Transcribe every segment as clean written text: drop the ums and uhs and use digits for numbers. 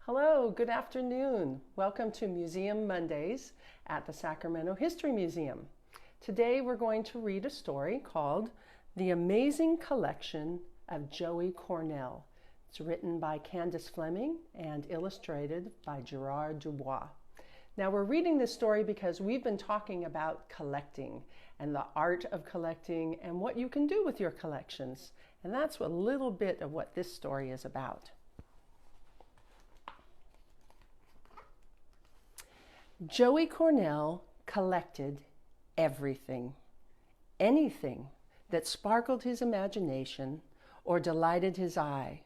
Hello, good afternoon. Welcome to Museum Mondays at the Sacramento History Museum. Today we're going to read a story called The Amazing Collection of Joey Cornell. It's written by Candace Fleming and illustrated by Gerard Dubois. Now we're reading this story because we've been talking about collecting and the art of collecting and what you can do with your collections. And that's a little bit of what this story is about. Joey Cornell collected everything, anything that sparkled his imagination or delighted his eye.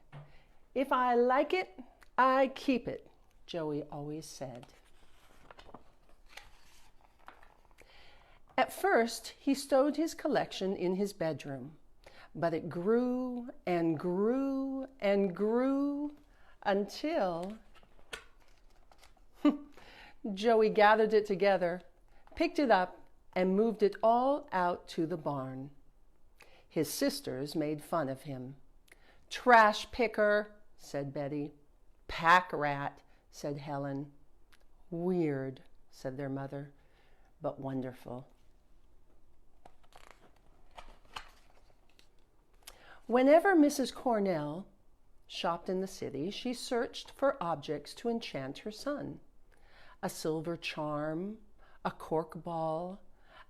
If I like it, I keep it, Joey always said. At first, he stowed his collection in his bedroom, but it grew and grew and grew until Joey gathered it together, picked it up, and moved it all out to the barn. His sisters made fun of him. "Trash picker," said Betty. "Pack rat," said Helen. "Weird," said their mother, "but wonderful." Whenever Mrs. Cornell shopped in the city, she searched for objects to enchant her son. A silver charm, a cork ball,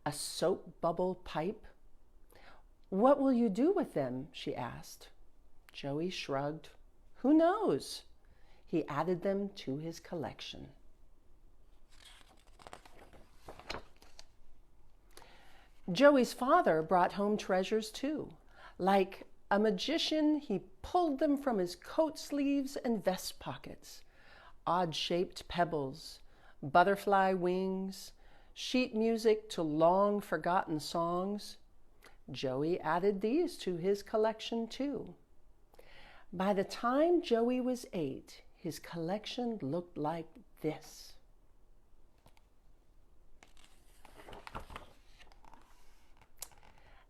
a soap bubble pipe. "What will you do with them?" she asked. Joey shrugged. "Who knows?" He added them to his collection. Joey's father brought home treasures too. Like a magician, he pulled them from his coat sleeves and vest pockets. Odd-shaped pebbles, butterfly wings, sheet music to long-forgotten songs. Joey added these to his collection too. By the time Joey was 8, his collection looked like this.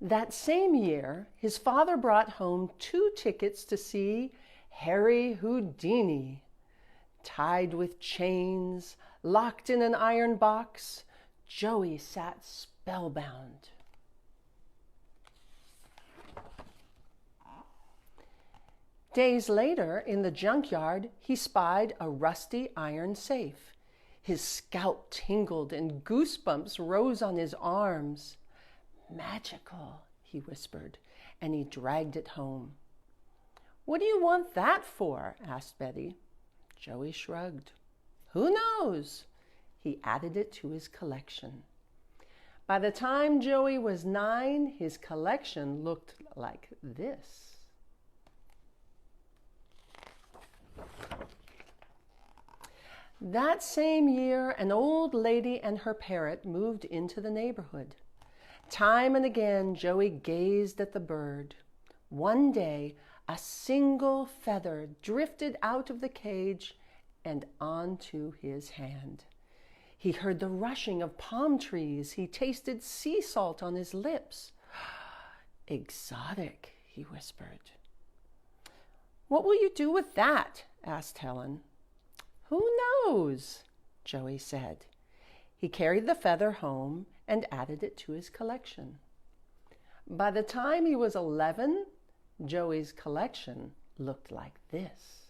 That same year, his father brought home 2 tickets to see Harry Houdini. Tied with chains, locked in an iron box, Joey sat spellbound. Days later, in the junkyard, he spied a rusty iron safe. His scalp tingled and goosebumps rose on his arms. "Magical," he whispered, and he dragged it home. "What do you want that for?" asked Betty. Joey shrugged. "Who knows?" He added it to his collection. By the time Joey was 9, his collection looked like this. That same year, an old lady and her parrot moved into the neighborhood. Time and again, Joey gazed at the bird. One day, a single feather drifted out of the cage and onto his hand. He heard the rushing of palm trees. He tasted sea salt on his lips. "Exotic," he whispered. "What will you do with that?" asked Helen. "Who knows?" Joey said. He carried the feather home and added it to his collection. By the time he was 11, Joey's collection looked like this.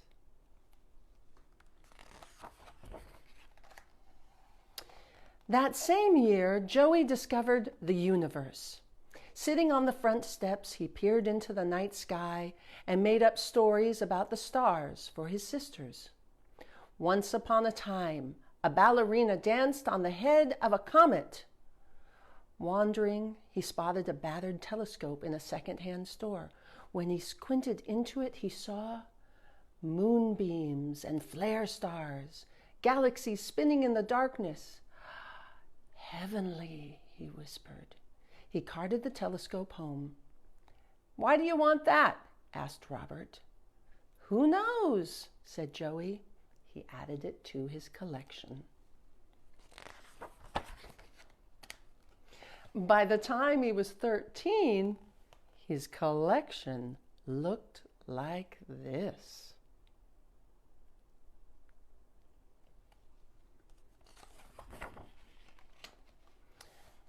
That same year, Joey discovered the universe. Sitting on the front steps, he peered into the night sky and made up stories about the stars for his sisters. Once upon a time, a ballerina danced on the head of a comet. Wandering, he spotted a battered telescope in a second-hand store. When he squinted into it, he saw moonbeams and flare stars, galaxies spinning in the darkness. "Heavenly," he whispered. He carted the telescope home. "Why do you want that?" asked Robert. "Who knows?" said Joey. He added it to his collection. By the time he was 13, his collection looked like this.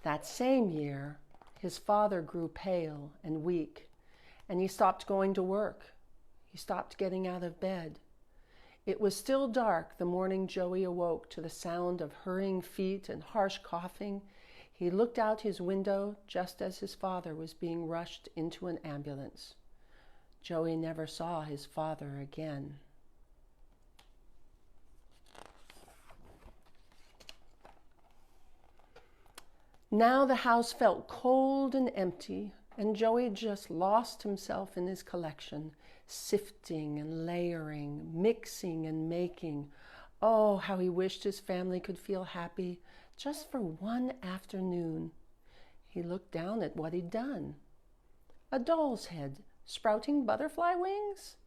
That same year, his father grew pale and weak, and he stopped going to work. He stopped getting out of bed. It was still dark the morning Joey awoke to the sound of hurrying feet and harsh coughing. He looked out his window just as his father was being rushed into an ambulance. Joey never saw his father again. Now the house felt cold and empty, and Joey just lost himself in his collection, sifting and layering, mixing and making. Oh, how he wished his family could feel happy just for one afternoon. He looked down at what he'd done. A doll's head sprouting butterfly wings?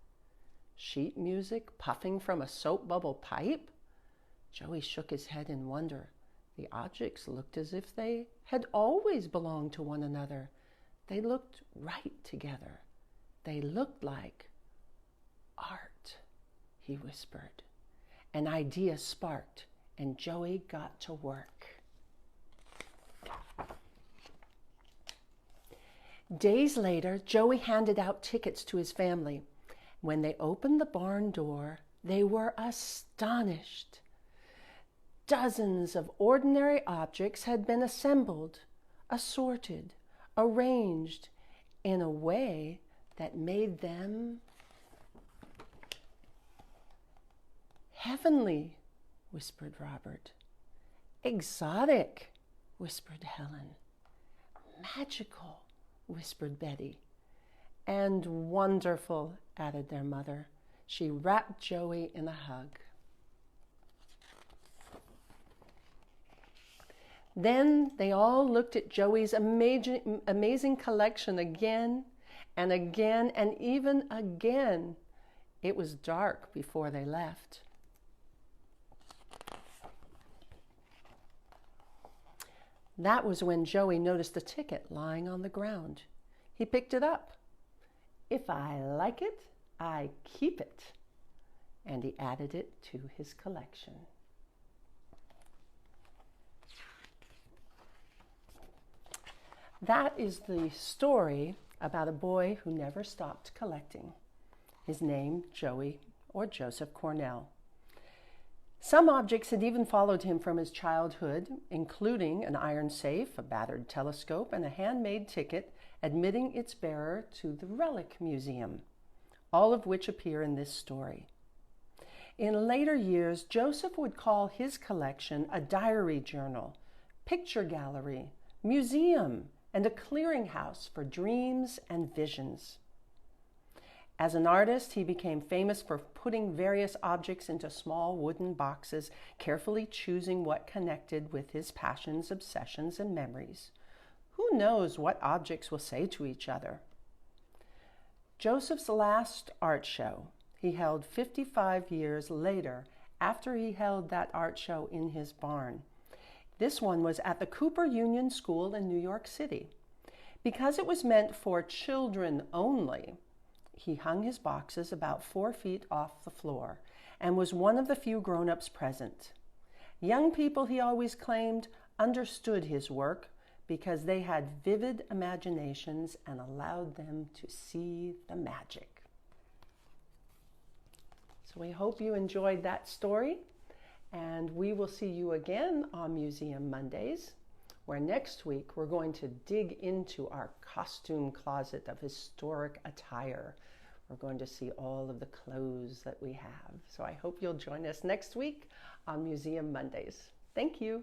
Sheet music puffing from a soap bubble pipe? Joey shook his head in wonder. The objects looked as if they had always belonged to one another. They looked right together. They looked like art, he whispered. An idea sparked, and Joey got to work. Days later, Joey handed out tickets to his family. When they opened the barn door, they were astonished. Dozens of ordinary objects had been assembled, assorted, arranged in a way that made them heavenly, whispered Robert. Exotic, whispered Helen. Magical, whispered Betty. And wonderful, added their mother. She wrapped Joey in a hug. Then they all looked at Joey's amazing collection again and again and even again. It was dark before they left. That was when Joey noticed a ticket lying on the ground. He picked it up. If I like it, I keep it. And he added it to his collection. That is the story about a boy who never stopped collecting. His name, Joey, or Joseph Cornell. Some objects had even followed him from his childhood, including an iron safe, a battered telescope, and a handmade ticket admitting its bearer to the Relic Museum, all of which appear in this story. In later years, Joseph would call his collection a diary journal, picture gallery, museum, and a clearinghouse for dreams and visions. As an artist, he became famous for putting various objects into small wooden boxes, carefully choosing what connected with his passions, obsessions, and memories. Who knows what objects will say to each other? Joseph's last art show he held 55 years later, after he held that art show in his barn. This one was at the Cooper Union School in New York City. Because it was meant for children only, he hung his boxes about 4 feet off the floor and was one of the few grown-ups present. Young people, he always claimed, understood his work because they had vivid imaginations and allowed them to see the magic. So we hope you enjoyed that story, and we will see you again on Museum Mondays, where next week we're going to dig into our costume closet of historic attire. We're going to see all of the clothes that we have. So I hope you'll join us next week on Museum Mondays. Thank you.